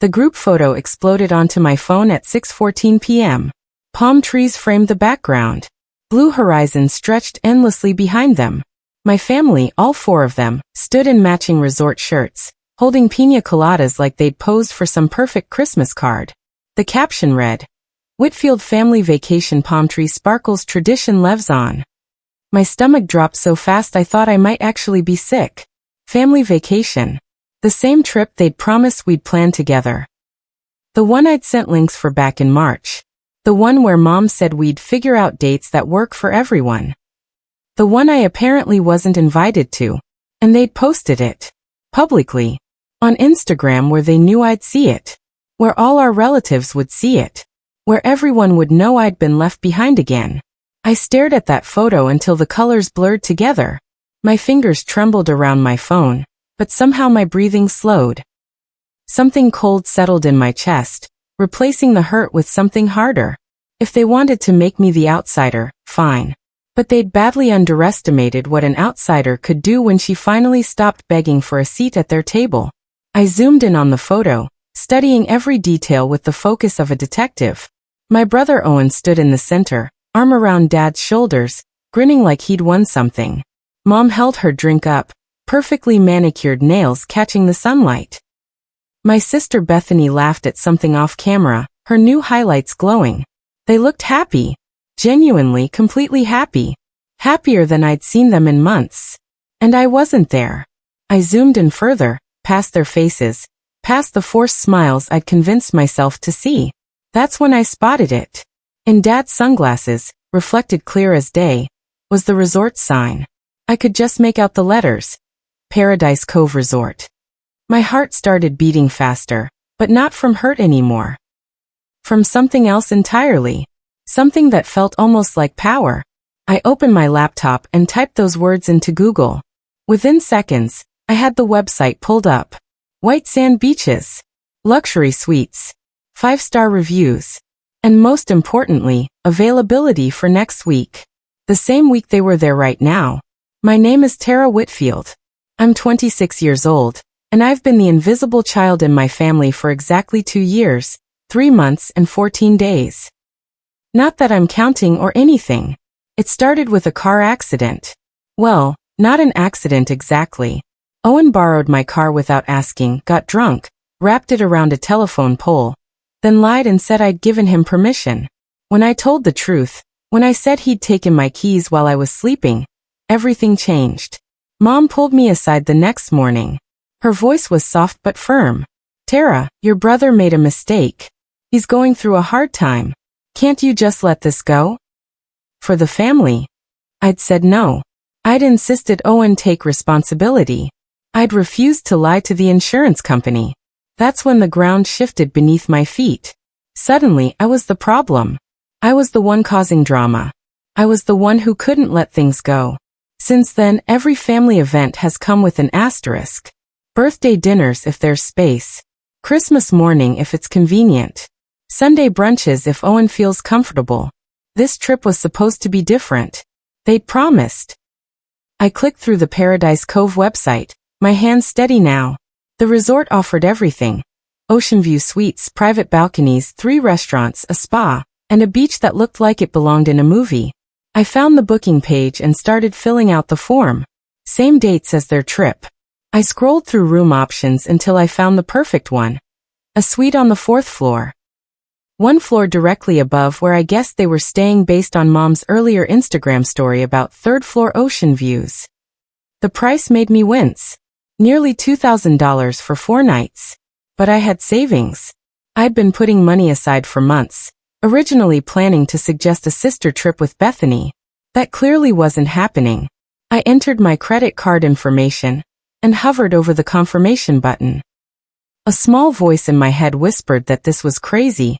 The group photo exploded onto my phone at 6:14 p.m. Palm trees framed the background. Blue horizons stretched endlessly behind them. My family, all four of them, stood in matching resort shirts, holding piña coladas like they'd posed for some perfect Christmas card. The caption read, "Whitfield Family Vacation Palm Tree Sparkles Tradition Lives On." My stomach dropped so fast I thought I might actually be sick. Family vacation. The same trip they'd promised we'd plan together. The one I'd sent links for back in March. The one where Mom said we'd figure out dates that work for everyone. The one I apparently wasn't invited to. And they'd posted it. Publicly. On Instagram where they knew I'd see it. Where all our relatives would see it. Where everyone would know I'd been left behind again. I stared at that photo until the colors blurred together. My fingers trembled around my phone, but somehow my breathing slowed. Something cold settled in my chest, replacing the hurt with something harder. If they wanted to make me the outsider, fine. But they'd badly underestimated what an outsider could do when she finally stopped begging for a seat at their table. I zoomed in on the photo, studying every detail with the focus of a detective. My brother Owen stood in the center, arm around Dad's shoulders, grinning like he'd won something. Mom held her drink up, perfectly manicured nails catching the sunlight. My sister Bethany laughed at something off camera, her new highlights glowing. They looked happy. Genuinely, completely happy. Happier than I'd seen them in months. And I wasn't there. I zoomed in further, past their faces, past the forced smiles I'd convinced myself to see. That's when I spotted it. In Dad's sunglasses, reflected clear as day, was the resort sign. I could just make out the letters. Paradise Cove Resort. My heart started beating faster, but not from hurt anymore. From something else entirely. Something that felt almost like power. I opened my laptop and typed those words into Google. Within seconds, I had the website pulled up. White sand beaches. Luxury suites. 5-star reviews. And most importantly, availability for next week. The same week they were there right now. My name is Tara Whitfield. I'm 26 years old, and I've been the invisible child in my family for exactly 2 years, 3 months and 14 days. Not that I'm counting or anything. It started with a car accident. Well, not an accident exactly. Owen borrowed my car without asking, got drunk, wrapped it around a telephone pole, then lied and said I'd given him permission. When I told the truth, when I said he'd taken my keys while I was sleeping, everything changed. Mom pulled me aside the next morning. Her voice was soft but firm. "Tara, your brother made a mistake. He's going through a hard time. Can't you just let this go?" For the family. I'd said no. I'd insisted Owen take responsibility. I'd refused to lie to the insurance company. That's when the ground shifted beneath my feet. Suddenly, I was the problem. I was the one causing drama. I was the one who couldn't let things go. Since then, every family event has come with an asterisk. Birthday dinners if there's space. Christmas morning if it's convenient. Sunday brunches if Owen feels comfortable. This trip was supposed to be different. They'd promised. I clicked through the Paradise Cove website, my hands steady now. The resort offered everything. Ocean view suites, private balconies, 3 restaurants, a spa, and a beach that looked like it belonged in a movie. I found the booking page and started filling out the form. Same dates as their trip. I scrolled through room options until I found the perfect one. A suite on the 4th floor. 1 floor directly above where I guessed they were staying based on Mom's earlier Instagram story about 3rd floor ocean views. The price made me wince. Nearly $2,000 for 4 nights. But I had savings. I'd been putting money aside for months, originally planning to suggest a sister trip with Bethany. That clearly wasn't happening. I entered my credit card information and hovered over the confirmation button. A small voice in my head whispered that this was crazy,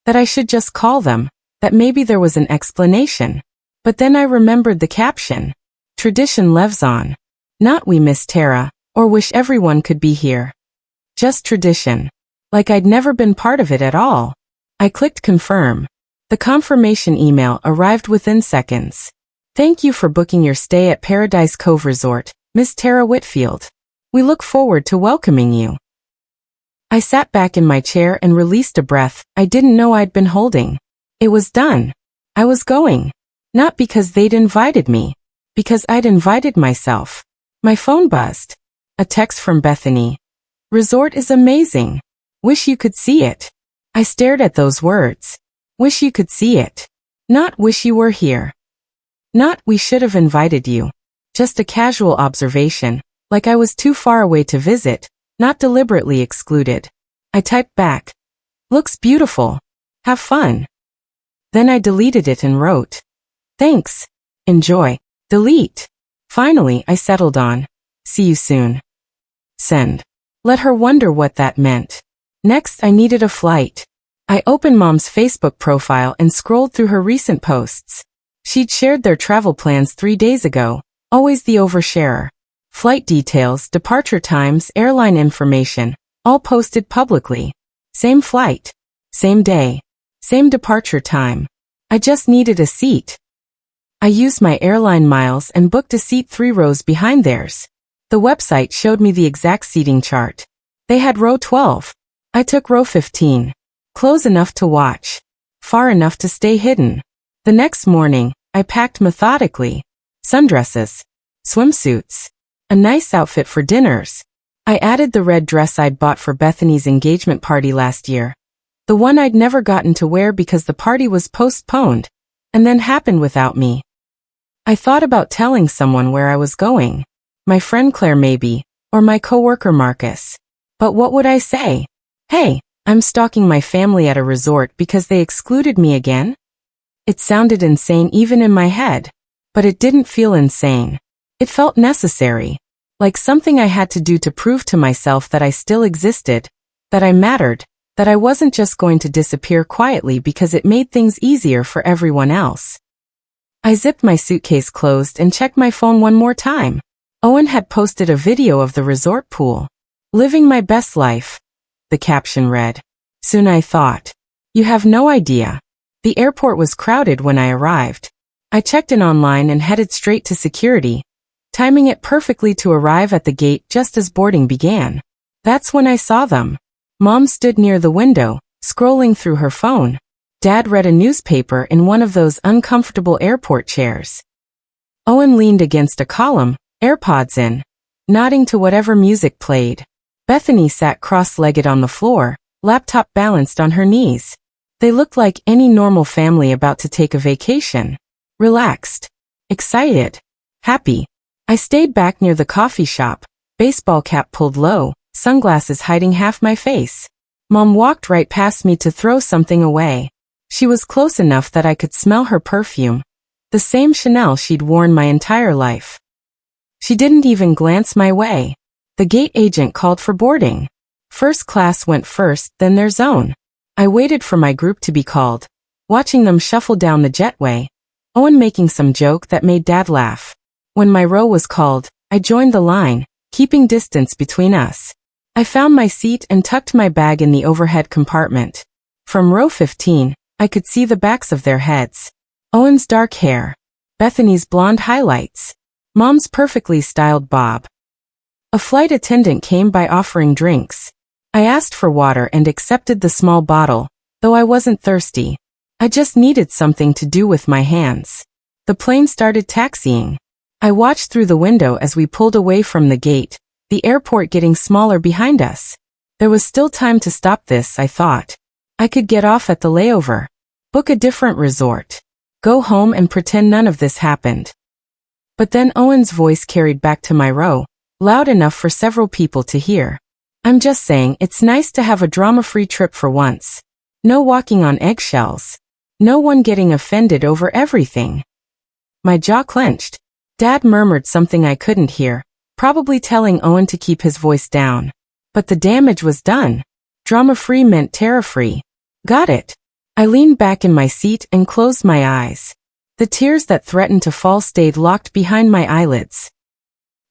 that I should just call them, that maybe there was an explanation. But then I remembered the caption. Tradition lives on. Not we miss Tara, or wish everyone could be here. Just tradition. Like I'd never been part of it at all. I clicked confirm. The confirmation email arrived within seconds. Thank you for booking your stay at Paradise Cove Resort, Miss Tara Whitfield. We look forward to welcoming you. I sat back in my chair and released a breath I didn't know I'd been holding. It was done. I was going. Not because they'd invited me. Because I'd invited myself. My phone buzzed. A text from Bethany. Resort is amazing. Wish you could see it. I stared at those words. Wish you could see it. Not wish you were here. Not we should have invited you. Just a casual observation, like I was too far away to visit, not deliberately excluded. I typed back. Looks beautiful. Have fun. Then I deleted it and wrote. Thanks. Enjoy. Delete. Finally, I settled on. See you soon. Send. Let her wonder what that meant. Next, I needed a flight. I opened Mom's Facebook profile and scrolled through her recent posts. She'd shared their travel plans 3 days ago, always the oversharer. Flight details, departure times, airline information, all posted publicly. Same flight. Same day. Same departure time. I just needed a seat. I used my airline miles and booked a seat 3 rows behind theirs. The website showed me the exact seating chart. They had row 12. I took row 15. Close enough to watch. Far enough to stay hidden. The next morning, I packed methodically. Sundresses. Swimsuits. A nice outfit for dinners. I added the red dress I'd bought for Bethany's engagement party last year. The one I'd never gotten to wear because the party was postponed, and then happened without me. I thought about telling someone where I was going. My friend Claire maybe, or my coworker Marcus. But what would I say? Hey, I'm stalking my family at a resort because they excluded me again? It sounded insane even in my head. But it didn't feel insane. It felt necessary. Like something I had to do to prove to myself that I still existed, that I mattered, that I wasn't just going to disappear quietly because it made things easier for everyone else. I zipped my suitcase closed and checked my phone one more time. Owen had posted a video of the resort pool. Living my best life. The caption read. Soon I thought. You have no idea. The airport was crowded when I arrived. I checked in online and headed straight to security, timing it perfectly to arrive at the gate just as boarding began. That's when I saw them. Mom stood near the window, scrolling through her phone. Dad read a newspaper in one of those uncomfortable airport chairs. Owen leaned against a column, AirPods in, nodding to whatever music played. Bethany sat cross-legged on the floor, laptop balanced on her knees. They looked like any normal family about to take a vacation. Relaxed. Excited. Happy. I stayed back near the coffee shop, baseball cap pulled low, sunglasses hiding half my face. Mom walked right past me to throw something away. She was close enough that I could smell her perfume. The same Chanel she'd worn my entire life. She didn't even glance my way. The gate agent called for boarding. First class went first, then their zone. I waited for my group to be called, watching them shuffle down the jetway, Owen making some joke that made Dad laugh. When my row was called, I joined the line, keeping distance between us. I found my seat and tucked my bag in the overhead compartment. From row 15, I could see the backs of their heads. Owen's dark hair. Bethany's blonde highlights. Mom's perfectly styled bob. A flight attendant came by offering drinks. I asked for water and accepted the small bottle, though I wasn't thirsty. I just needed something to do with my hands. The plane started taxiing. I watched through the window as we pulled away from the gate, the airport getting smaller behind us. There was still time to stop this, I thought. I could get off at the layover, book a different resort, go home and pretend none of this happened. But then Owen's voice carried back to my row, loud enough for several people to hear. I'm just saying it's nice to have a drama-free trip for once. No walking on eggshells. No one getting offended over everything. My jaw clenched. Dad murmured something I couldn't hear, probably telling Owen to keep his voice down. But the damage was done. Drama-free meant terror-free. Got it. I leaned back in my seat and closed my eyes. The tears that threatened to fall stayed locked behind my eyelids.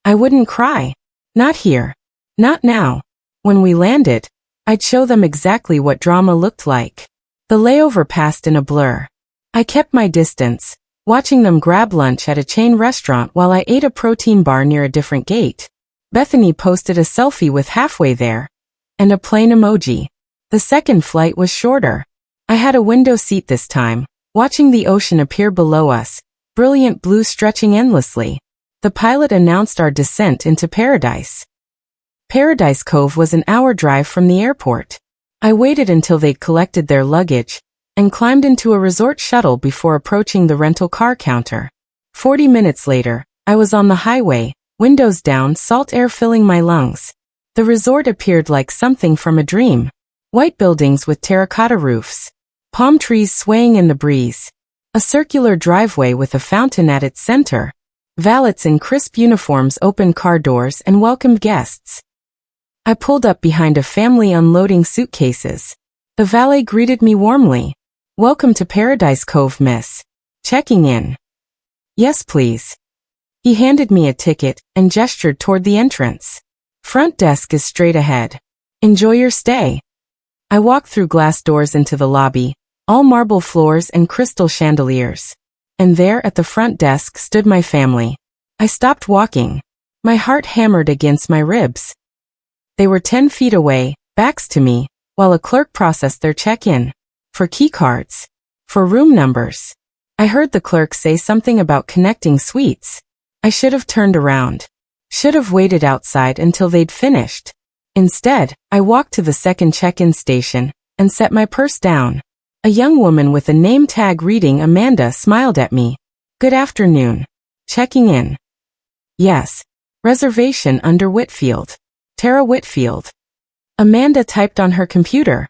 I wouldn't cry. Not here. Not now. When we landed, I'd show them exactly what drama looked like. The layover passed in a blur. I kept my distance, watching them grab lunch at a chain restaurant while I ate a protein bar near a different gate. Bethany posted a selfie with halfway there. and a plane emoji. The second flight was shorter. I had a window seat this time, watching the ocean appear below us, brilliant blue stretching endlessly. The pilot announced our descent into paradise. Paradise Cove was an hour drive from the airport. I waited until they'd collected their luggage and climbed into a resort shuttle before approaching the rental car counter. 40 minutes later, I was on the highway, windows down, salt air filling my lungs. The resort appeared like something from a dream. White buildings with terracotta roofs, palm trees swaying in the breeze, a circular driveway with a fountain at its center. Valets in crisp uniforms opened car doors and welcomed guests. I pulled up behind a family unloading suitcases. The valet greeted me warmly. "Welcome to Paradise Cove, miss. Checking in." "Yes, please." He handed me a ticket and gestured toward the entrance. "Front desk is straight ahead. Enjoy your stay." I walked through glass doors into the lobby, all marble floors and crystal chandeliers. And there at the front desk stood my family. I stopped walking. My heart hammered against my ribs. They were 10 feet away, backs to me, while a clerk processed their check-in. For key cards. For room numbers. I heard the clerk say something about connecting suites. I should have turned around. Should have waited outside until they'd finished. Instead, I walked to the second check-in station and set my purse down. A young woman with a name tag reading Amanda smiled at me. "Good afternoon. Checking in." "Yes. Reservation under Whitfield. Tara Whitfield." Amanda typed on her computer.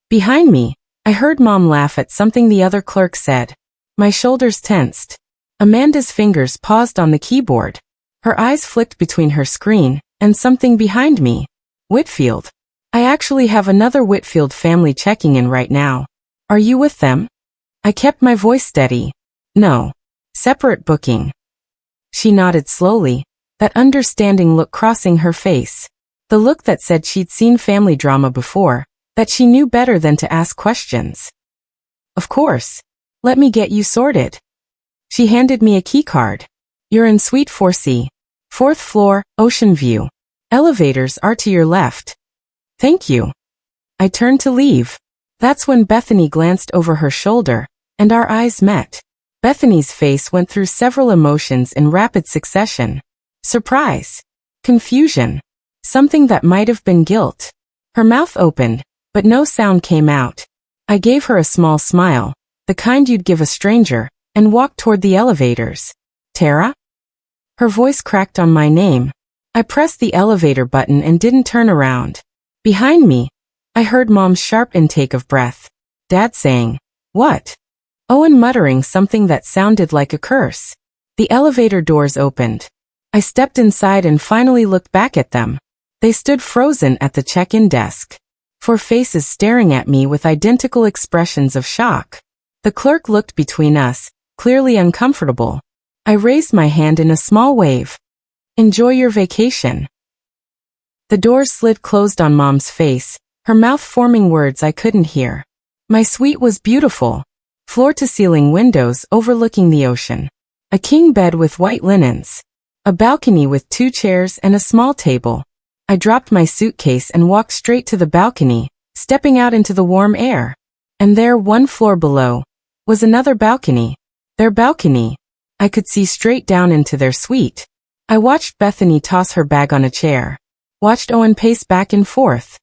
Behind me, I heard Mom laugh at something the other clerk said. My shoulders tensed. Amanda's fingers paused on the keyboard. Her eyes flicked between her screen and something behind me. "Whitfield. I actually have another Whitfield family checking in right now. Are you with them?" I kept my voice steady. "No. Separate booking." She nodded slowly, that understanding look crossing her face. The look that said she'd seen family drama before, that she knew better than to ask questions. "Of course. Let me get you sorted." She handed me a key card. "You're in Suite 4C. 4th floor, ocean view. Elevators are to your left." "Thank you." I turned to leave. That's when Bethany glanced over her shoulder, and our eyes met. Bethany's face went through several emotions in rapid succession. Surprise. Confusion. Something that might have been guilt. Her mouth opened, but no sound came out. I gave her a small smile, the kind you'd give a stranger, and walked toward the elevators. "Tara?" Her voice cracked on my name. I pressed the elevator button and didn't turn around. Behind me, I heard Mom's sharp intake of breath. Dad saying, "What?" Owen muttering something that sounded like a curse. The elevator doors opened. I stepped inside and finally looked back at them. They stood frozen at the check-in desk. 4 faces staring at me with identical expressions of shock. The clerk looked between us, clearly uncomfortable. I raised my hand in a small wave. "Enjoy your vacation." The doors slid closed on Mom's face, her mouth forming words I couldn't hear. My suite was beautiful. Floor-to-ceiling windows overlooking the ocean. A king bed with white linens. A balcony with 2 chairs and a small table. I dropped my suitcase and walked straight to the balcony, stepping out into the warm air. And there, 1 floor below, was another balcony. Their balcony. I could see straight down into their suite. I watched Bethany toss her bag on a chair. Watched Owen pace back and forth.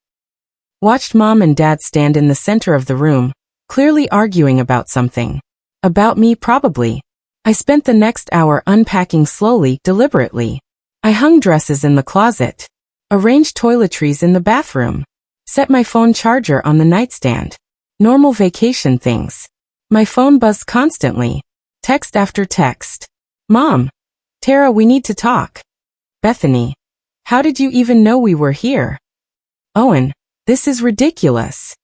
Watched Mom and Dad stand in the center of the room, clearly arguing about something. About me, probably. I spent the next hour unpacking slowly, deliberately. I hung dresses in the closet. Arranged toiletries in the bathroom. Set my phone charger on the nightstand. Normal vacation things. My phone buzzed constantly. Text after text. "Mom. Tara, we need to talk." Bethany. "How did you even know we were here?" Owen. "This is ridiculous."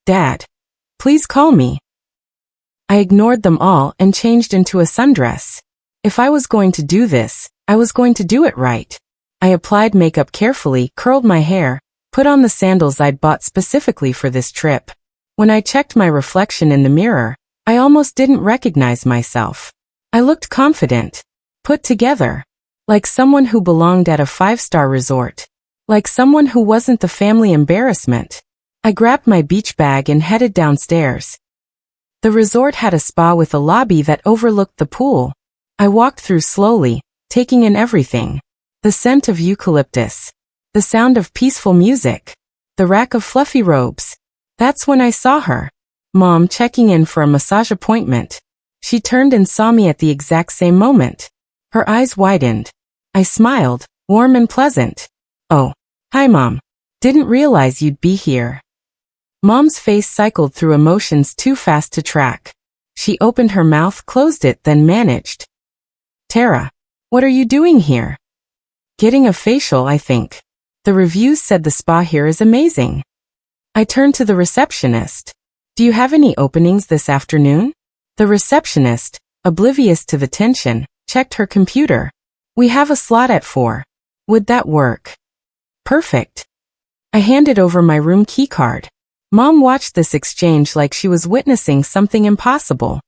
Dad. "Please call me." I ignored them all and changed into a sundress. If I was going to do this, I was going to do it right. I applied makeup carefully, curled my hair, put on the sandals I'd bought specifically for this trip. When I checked my reflection in the mirror, I almost didn't recognize myself. I looked confident, put together, like someone who belonged at a 5-star resort. Like someone who wasn't the family embarrassment. I grabbed my beach bag and headed downstairs. The resort had a spa with a lobby that overlooked the pool. I walked through slowly, taking in everything. The scent of eucalyptus. The sound of peaceful music. The rack of fluffy robes. That's when I saw her. Mom checking in for a massage appointment. She turned and saw me at the exact same moment. Her eyes widened. I smiled, warm and pleasant. Oh, hi Mom. Didn't realize you'd be here. Mom's face cycled through emotions too fast to track. She opened her mouth, closed it, then managed. Tara, what are you doing here? Getting a facial, I think. The reviews said the spa here is amazing. I turned to the receptionist. Do you have any openings this afternoon? The receptionist, oblivious to the tension, checked her computer. We have a slot at 4. Would that work? Perfect. I handed over my room keycard. Mom watched this exchange like she was witnessing something impossible.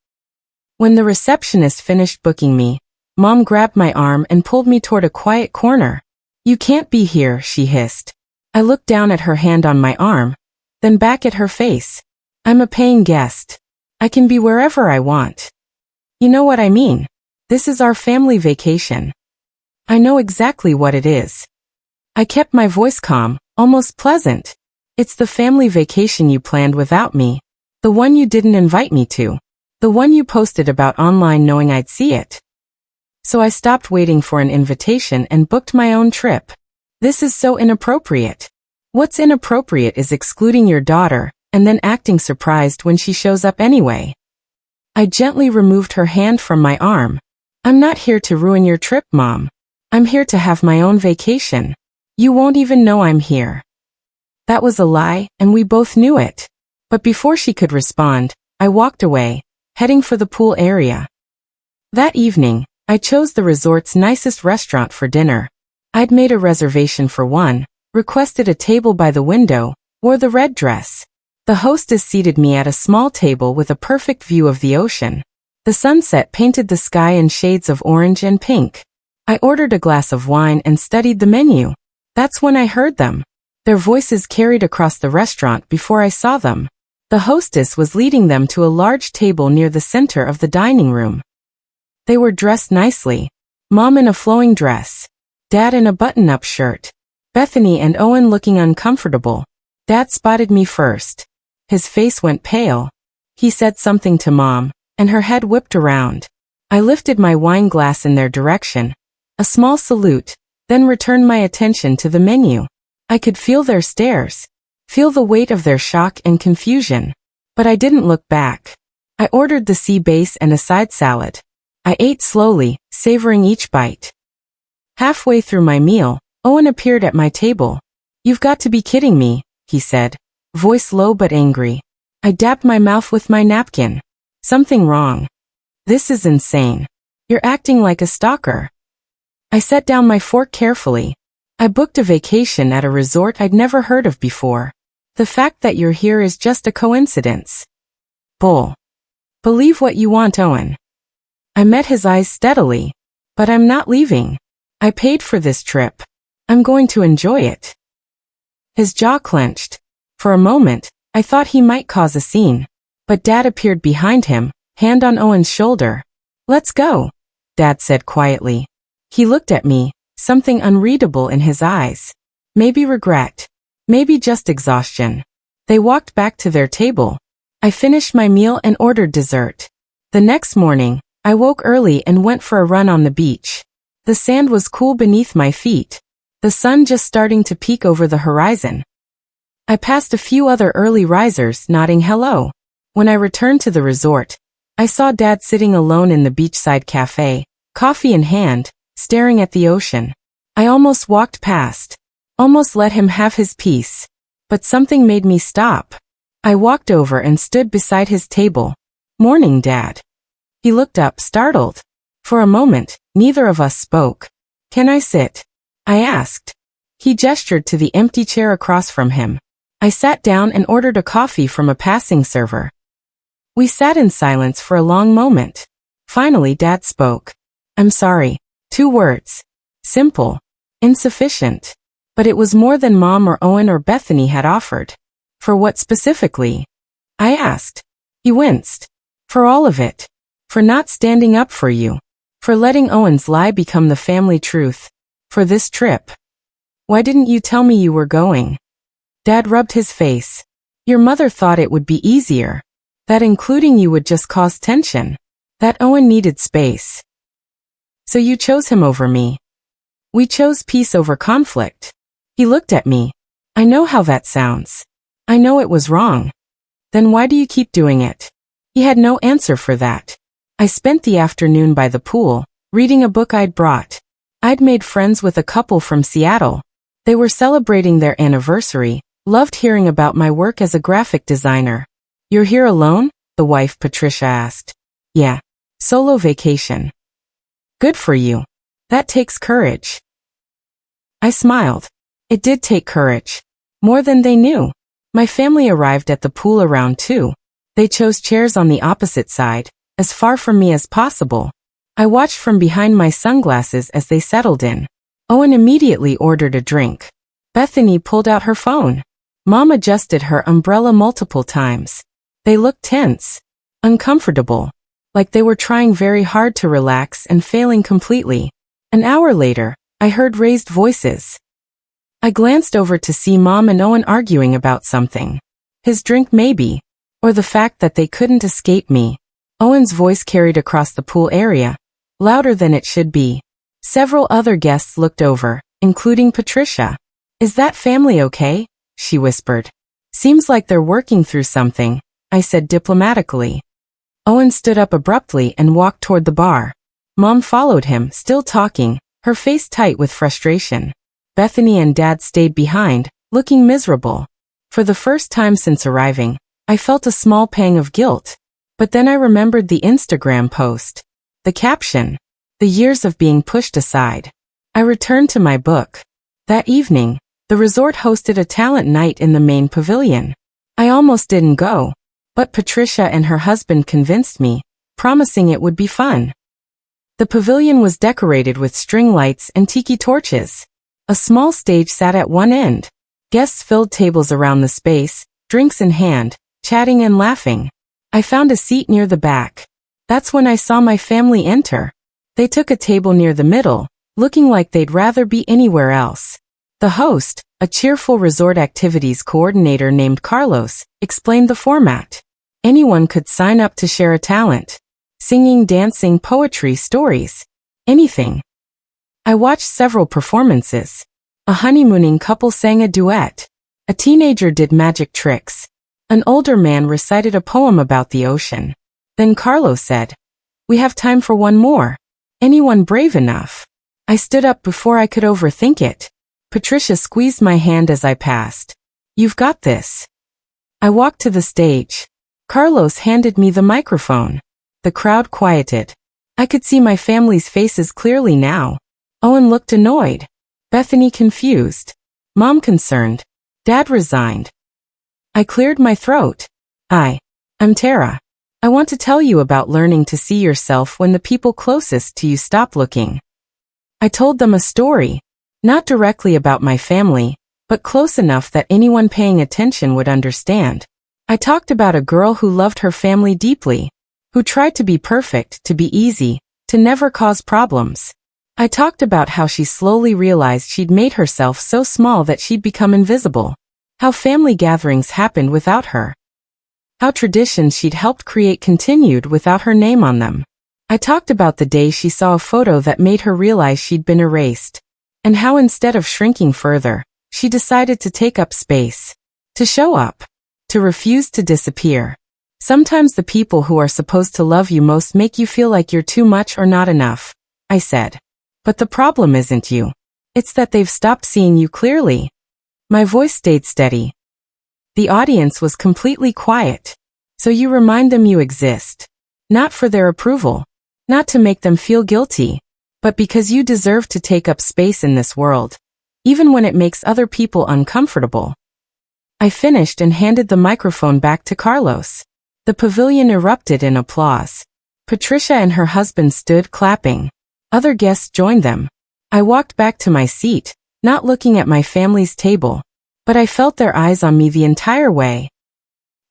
When the receptionist finished booking me, Mom grabbed my arm and pulled me toward a quiet corner. You can't be here, she hissed. I looked down at her hand on my arm, then back at her face. I'm a paying guest. I can be wherever I want. You know what I mean. This is our family vacation. I know exactly what it is. I kept my voice calm, almost pleasant. It's the family vacation you planned without me. The one you didn't invite me to. The one you posted about online knowing I'd see it. So I stopped waiting for an invitation and booked my own trip. This is so inappropriate. What's inappropriate is excluding your daughter, and then acting surprised when she shows up anyway. I gently removed her hand from my arm. I'm not here to ruin your trip, Mom. I'm here to have my own vacation. You won't even know I'm here. That was a lie, and we both knew it. But before she could respond, I walked away, heading for the pool area. That evening, I chose the resort's nicest restaurant for dinner. I'd made a reservation for one, requested a table by the window, wore the red dress. The hostess seated me at a small table with a perfect view of the ocean. The sunset painted the sky in shades of orange and pink. I ordered a glass of wine and studied the menu. That's when I heard them. Their voices carried across the restaurant before I saw them. The hostess was leading them to a large table near the center of the dining room. They were dressed nicely. Mom in a flowing dress. Dad in a button-up shirt. Bethany and Owen looking uncomfortable. Dad spotted me first. His face went pale. He said something to Mom, and her head whipped around. I lifted my wine glass in their direction. A small salute, then returned my attention to the menu. I could feel their stares, feel the weight of their shock and confusion. But I didn't look back. I ordered the sea bass and a side salad. I ate slowly, savoring each bite. Halfway through my meal, Owen appeared at my table. You've got to be kidding me, he said, voice low but angry. I dabbed my mouth with my napkin. Something wrong. This is insane. You're acting like a stalker. I set down my fork carefully. I booked a vacation at a resort I'd never heard of before. The fact that you're here is just a coincidence. Bull. Believe what you want, Owen. I met his eyes steadily. But I'm not leaving. I paid for this trip. I'm going to enjoy it. His jaw clenched. For a moment, I thought he might cause a scene. But Dad appeared behind him, hand on Owen's shoulder. Let's go, Dad said quietly. He looked at me, something unreadable in his eyes. Maybe regret. Maybe just exhaustion. They walked back to their table. I finished my meal and ordered dessert. The next morning, I woke early and went for a run on the beach. The sand was cool beneath my feet. The sun just starting to peek over the horizon. I passed a few other early risers nodding hello. When I returned to the resort, I saw Dad sitting alone in the beachside cafe, coffee in hand, staring at the ocean. I almost walked past, almost let him have his piece. But something made me stop. I walked over and stood beside his table. Morning, Dad. He looked up, startled. For a moment, neither of us spoke. Can I sit? I asked. He gestured to the empty chair across from him. I sat down and ordered a coffee from a passing server. We sat in silence for a long moment. Finally, Dad spoke. I'm sorry. 2 words. Simple. Insufficient. But it was more than Mom or Owen or Bethany had offered. For what specifically? I asked. He winced. For all of it. For not standing up for you. For letting Owen's lie become the family truth. For this trip. Why didn't you tell me you were going? Dad rubbed his face. Your mother thought it would be easier. That including you would just cause tension. That Owen needed space. So you chose him over me. We chose peace over conflict. He looked at me. I know how that sounds. I know it was wrong. Then why do you keep doing it? He had no answer for that. I spent the afternoon by the pool, reading a book I'd brought. I'd made friends with a couple from Seattle. They were celebrating their anniversary, loved hearing about my work as a graphic designer. You're here alone? The wife Patricia asked. Yeah. Solo vacation. Good for you. That takes courage. I smiled. It did take courage. More than they knew. My family arrived at the pool around 2. They chose chairs on the opposite side, as far from me as possible. I watched from behind my sunglasses as they settled in. Owen immediately ordered a drink. Bethany pulled out her phone. Mom adjusted her umbrella multiple times. They looked tense. Uncomfortable. Like they were trying very hard to relax and failing completely. An hour later, I heard raised voices. I glanced over to see Mom and Owen arguing about something. His drink maybe. Or the fact that they couldn't escape me. Owen's voice carried across the pool area, louder than it should be. Several other guests looked over, including Patricia. Is that family okay? She whispered. Seems like they're working through something, I said diplomatically. Owen stood up abruptly and walked toward the bar. Mom followed him, still talking, her face tight with frustration. Bethany and Dad stayed behind, looking miserable. For the first time since arriving, I felt a small pang of guilt. But then I remembered the Instagram post. The caption. The years of being pushed aside. I returned to my book. That evening, the resort hosted a talent night in the main pavilion. I almost didn't go. But Patricia and her husband convinced me, promising it would be fun. The pavilion was decorated with string lights and tiki torches. A small stage sat at one end. Guests filled tables around the space, drinks in hand, chatting and laughing. I found a seat near the back. That's when I saw my family enter. They took a table near the middle, looking like they'd rather be anywhere else. The host, a cheerful resort activities coordinator named Carlos, explained the format. Anyone could sign up to share a talent. Singing, dancing, poetry, stories. Anything. I watched several performances. A honeymooning couple sang a duet. A teenager did magic tricks. An older man recited a poem about the ocean. Then Carlos said, "We have time for one more. Anyone brave enough?" I stood up before I could overthink it. Patricia squeezed my hand as I passed. "You've got this." I walked to the stage. Carlos handed me the microphone. The crowd quieted. I could see my family's faces clearly now. Owen looked annoyed. Bethany confused. Mom concerned. Dad resigned. I cleared my throat. I'm Tara. I want to tell you about learning to see yourself when the people closest to you stop looking. I told them a story. Not directly about my family, but close enough that anyone paying attention would understand. I talked about a girl who loved her family deeply, who tried to be perfect, to be easy, to never cause problems. I talked about how she slowly realized she'd made herself so small that she'd become invisible. How family gatherings happened without her. How traditions she'd helped create continued without her name on them. I talked about the day she saw a photo that made her realize she'd been erased. And how instead of shrinking further, she decided to take up space. To show up. To refuse to disappear. Sometimes the people who are supposed to love you most make you feel like you're too much or not enough, I said. But the problem isn't you. It's that they've stopped seeing you clearly. My voice stayed steady. The audience was completely quiet. So you remind them you exist. Not for their approval. Not to make them feel guilty. But because you deserve to take up space in this world. Even when it makes other people uncomfortable. I finished and handed the microphone back to Carlos. The pavilion erupted in applause. Patricia and her husband stood clapping. Other guests joined them. I walked back to my seat, not looking at my family's table, but I felt their eyes on me the entire way.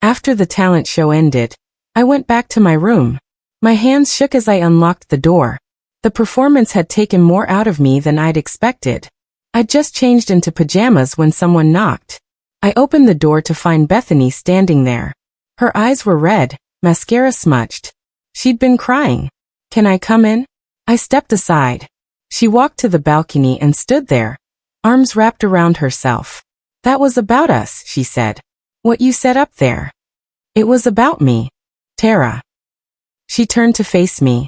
After the talent show ended, I went back to my room. My hands shook as I unlocked the door. The performance had taken more out of me than I'd expected. I'd just changed into pajamas when someone knocked. I opened the door to find Bethany standing there. Her eyes were red, mascara smudged. She'd been crying. "Can I come in?" I stepped aside. She walked to the balcony and stood there, arms wrapped around herself. "That was about us," she said. "What you said up there. It was about me. Tara." She turned to face me.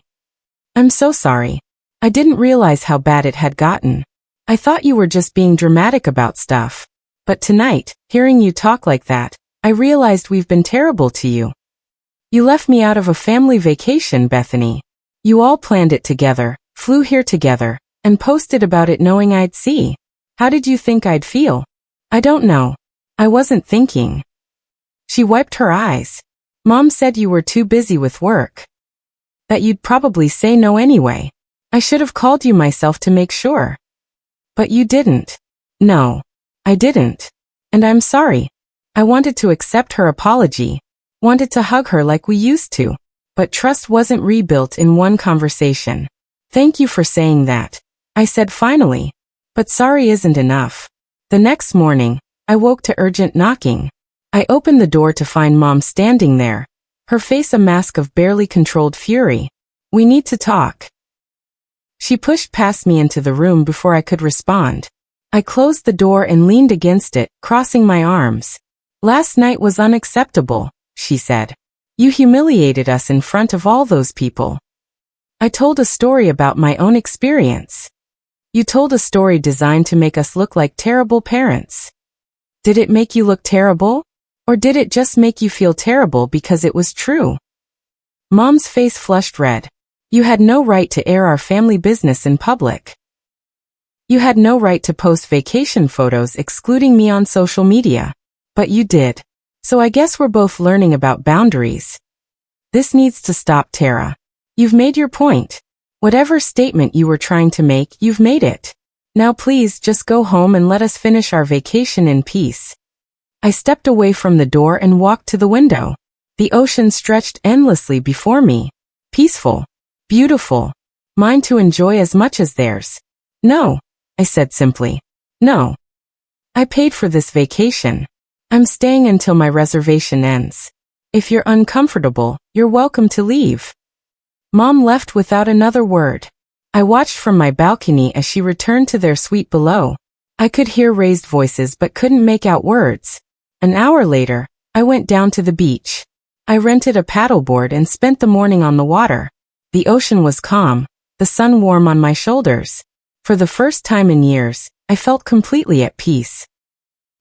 "I'm so sorry. I didn't realize how bad it had gotten. I thought you were just being dramatic about stuff. But tonight, hearing you talk like that, I realized we've been terrible to you. You left me out of a family vacation, Bethany. You all planned it together, flew here together, and posted about it knowing I'd see. How did you think I'd feel?" "I don't know. I wasn't thinking." She wiped her eyes. "Mom said you were too busy with work. That you'd probably say no anyway. I should have called you myself to make sure. But you didn't." "No, I didn't. And I'm sorry." I wanted to accept her apology, wanted to hug her like we used to, but trust wasn't rebuilt in one conversation. "Thank you for saying that," I said finally. "But sorry isn't enough." The next morning, I woke to urgent knocking. I opened the door to find Mom standing there, her face a mask of barely controlled fury. "We need to talk." She pushed past me into the room before I could respond. I closed the door and leaned against it, crossing my arms. "Last night was unacceptable," she said. "You humiliated us in front of all those people." I told a story about my own experience. "You told a story designed to make us look like terrible parents. Did it make you look terrible? Or did it just make you feel terrible because it was true?" Mom's face flushed red. "You had no right to air our family business in public. You had no right to post vacation photos excluding me on social media. But you did. So I guess we're both learning about boundaries. This needs to stop, Tara. You've made your point. Whatever statement you were trying to make, you've made it. Now please just go home and let us finish our vacation in peace." I stepped away from the door and walked to the window. The ocean stretched endlessly before me. Peaceful. Beautiful. Mine to enjoy as much as theirs. "No," I said simply. "No. I paid for this vacation. I'm staying until my reservation ends. If you're uncomfortable, you're welcome to leave." Mom left without another word. I watched from my balcony as she returned to their suite below. I could hear raised voices but couldn't make out words. An hour later, I went down to the beach. I rented a paddleboard and spent the morning on the water. The ocean was calm, the sun warm on my shoulders. For the first time in years, I felt completely at peace.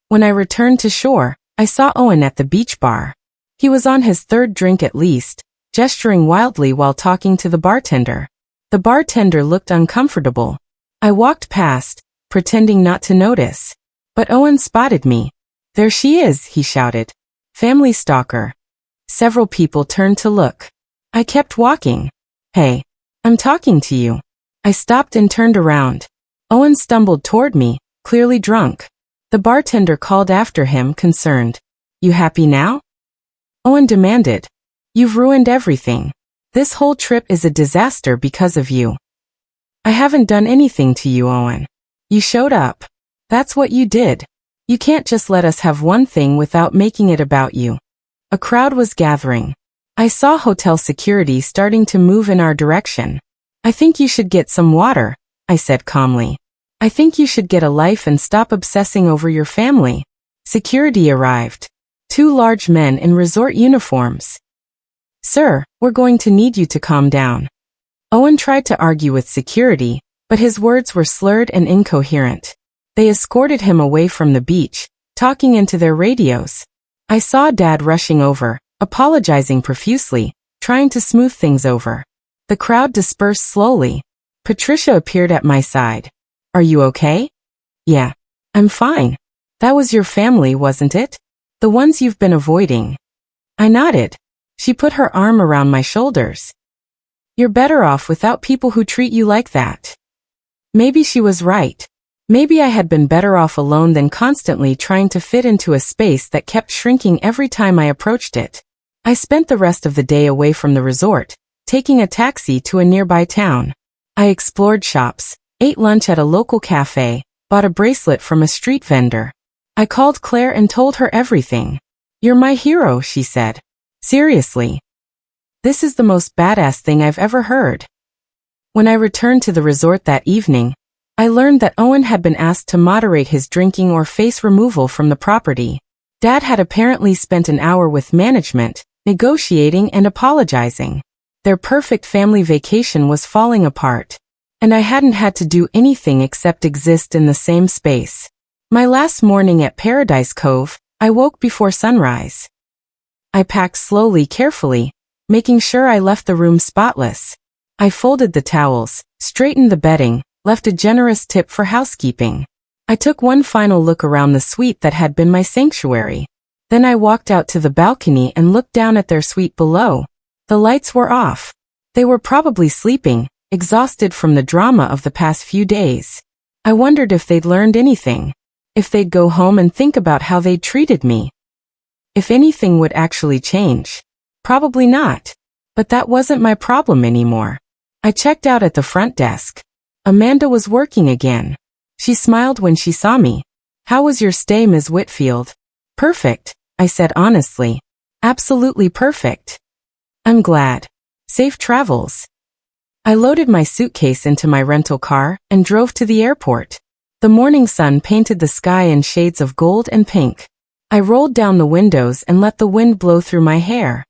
When I returned to shore, I saw Owen at the beach bar. He was on his third drink at least, gesturing wildly while talking to the bartender. The bartender looked uncomfortable. I walked past, pretending not to notice. But Owen spotted me. "There she is," he shouted. "Family stalker." Several people turned to look. I kept walking. "Hey, I'm talking to you." I stopped and turned around. Owen stumbled toward me, clearly drunk. The bartender called after him, concerned. "You happy now?" Owen demanded. "You've ruined everything. This whole trip is a disaster because of you." "I haven't done anything to you, Owen. You showed up. That's what you did. You can't just let us have one thing without making it about you." A crowd was gathering. I saw hotel security starting to move in our direction. "I think you should get some water," I said calmly. "I think you should get a life and stop obsessing over your family." Security arrived. 2 large men in resort uniforms. "Sir, we're going to need you to calm down." Owen tried to argue with security, but his words were slurred and incoherent. They escorted him away from the beach, talking into their radios. I saw Dad rushing over, apologizing profusely, trying to smooth things over. The crowd dispersed slowly. Patricia appeared at my side. "Are you okay?" "Yeah, I'm fine. That was your family, wasn't it? The ones you've been avoiding." I nodded. She put her arm around my shoulders. "You're better off without people who treat you like that." Maybe she was right. Maybe I had been better off alone than constantly trying to fit into a space that kept shrinking every time I approached it. I spent the rest of the day away from the resort, taking a taxi to a nearby town. I explored shops, ate lunch at a local cafe, bought a bracelet from a street vendor. I called Claire and told her everything. "You're my hero," she said. "Seriously. This is the most badass thing I've ever heard." When I returned to the resort that evening, I learned that Owen had been asked to moderate his drinking or face removal from the property. Dad had apparently spent an hour with management, negotiating and apologizing. Their perfect family vacation was falling apart, and I hadn't had to do anything except exist in the same space. My last morning at Paradise Cove, I woke before sunrise. I packed slowly, carefully, making sure I left the room spotless. I folded the towels, straightened the bedding, left a generous tip for housekeeping. I took one final look around the suite that had been my sanctuary. Then I walked out to the balcony and looked down at their suite below. The lights were off. They were probably sleeping, exhausted from the drama of the past few days. I wondered if they'd learned anything. If they'd go home and think about how they'd treated me. If anything would actually change. Probably not. But that wasn't my problem anymore. I checked out at the front desk. Amanda was working again. She smiled when she saw me. "How was your stay, Ms. Whitfield?" "Perfect," I said honestly. "Absolutely perfect." "I'm glad. Safe travels." I loaded my suitcase into my rental car and drove to the airport. The morning sun painted the sky in shades of gold and pink. I rolled down the windows and let the wind blow through my hair.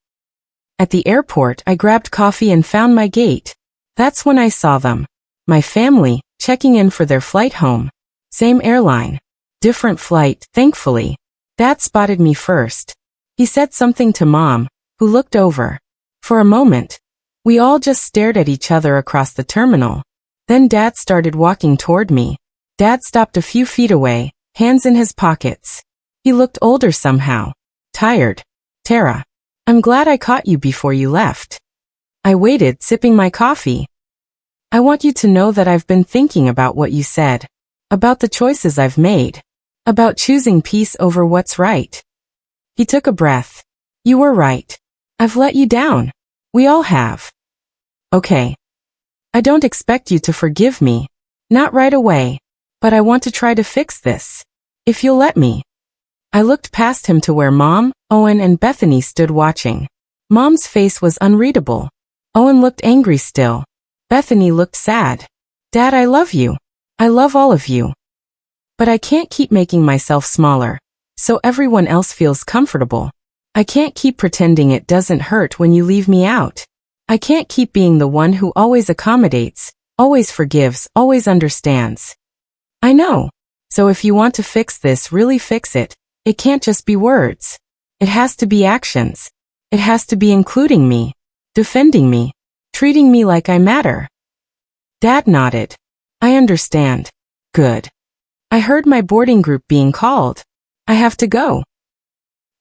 At the airport, I grabbed coffee and found my gate. That's when I saw them. My family, checking in for their flight home. Same airline. Different flight, thankfully. Dad spotted me first. He said something to Mom, who looked over. For a moment, we all just stared at each other across the terminal. Then Dad started walking toward me. Dad stopped a few feet away, hands in his pockets. He looked older somehow. Tired. "Tara, I'm glad I caught you before you left." I waited, sipping my coffee. "I want you to know that I've been thinking about what you said. About the choices I've made. About choosing peace over what's right." He took a breath. "You were right. I've let you down. We all have." "Okay. I don't expect you to forgive me. Not right away. But I want to try to fix this. If you'll let me." I looked past him to where Mom, Owen, and Bethany stood watching. Mom's face was unreadable. Owen looked angry still. Bethany looked sad. "Dad, I love you. I love all of you. But I can't keep making myself smaller, so everyone else feels comfortable. I can't keep pretending it doesn't hurt when you leave me out. I can't keep being the one who always accommodates, always forgives, always understands. I know. So if you want to fix this, really fix it. It can't just be words. It has to be actions. It has to be including me, defending me, treating me like I matter." Dad nodded. "I understand." "Good. I heard my boarding group being called. I have to go."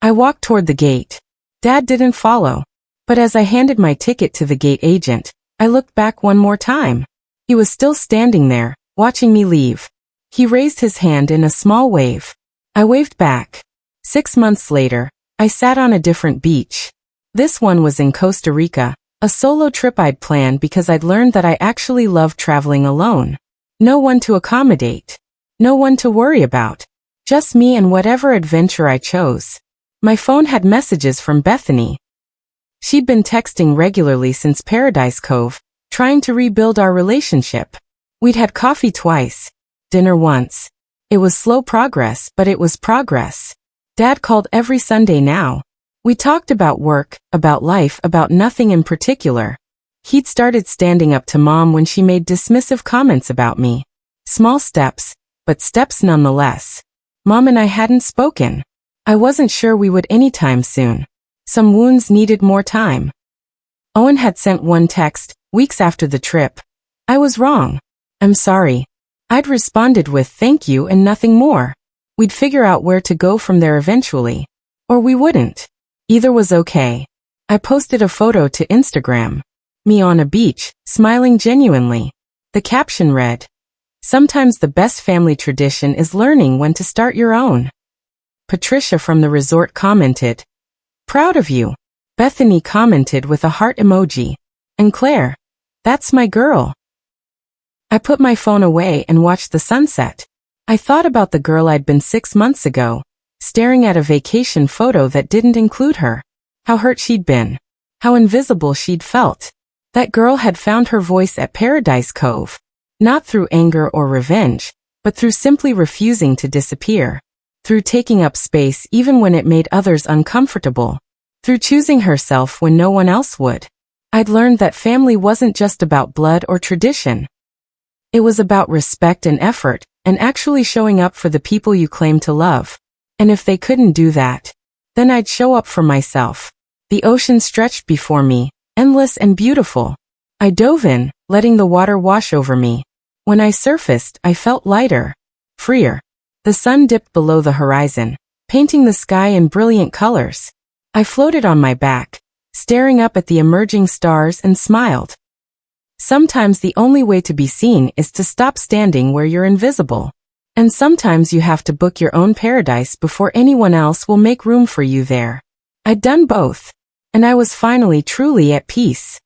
I walked toward the gate. Dad didn't follow. But as I handed my ticket to the gate agent, I looked back one more time. He was still standing there, watching me leave. He raised his hand in a small wave. I waved back. 6 months later, I sat on a different beach. This one was in Costa Rica, a solo trip I'd planned because I'd learned that I actually love traveling alone. No one to accommodate. No one to worry about. Just me and whatever adventure I chose. My phone had messages from Bethany. She'd been texting regularly since Paradise Cove, trying to rebuild our relationship. We'd had coffee twice. Dinner once. It was slow progress, but it was progress. Dad called every Sunday now. We talked about work, about life, about nothing in particular. He'd started standing up to Mom when she made dismissive comments about me. Small steps, but steps nonetheless. Mom and I hadn't spoken. I wasn't sure we would anytime soon. Some wounds needed more time. Owen had sent one text, weeks after the trip. I was wrong. I'm sorry. I'd responded with thank you and nothing more. We'd figure out where to go from there eventually. Or we wouldn't. Either was okay. I posted a photo to Instagram. Me on a beach, smiling genuinely. The caption read, Sometimes the best family tradition is learning when to start your own. Patricia from the resort commented, "Proud of you." Bethany commented with a heart emoji. And Claire, "That's my girl." I put my phone away and watched the sunset. I thought about the girl I'd been 6 months ago, staring at a vacation photo that didn't include her. How hurt she'd been. How invisible she'd felt. That girl had found her voice at Paradise Cove. Not through anger or revenge, but through simply refusing to disappear. Through taking up space even when it made others uncomfortable. Through choosing herself when no one else would. I'd learned that family wasn't just about blood or tradition. It was about respect and effort, and actually showing up for the people you claim to love. And if they couldn't do that, then I'd show up for myself. The ocean stretched before me, endless and beautiful. I dove in, letting the water wash over me. When I surfaced, I felt lighter, freer. The sun dipped below the horizon, painting the sky in brilliant colors. I floated on my back, staring up at the emerging stars and smiled. Sometimes the only way to be seen is to stop standing where you're invisible. And sometimes you have to book your own paradise before anyone else will make room for you there. I'd done both. And I was finally truly at peace.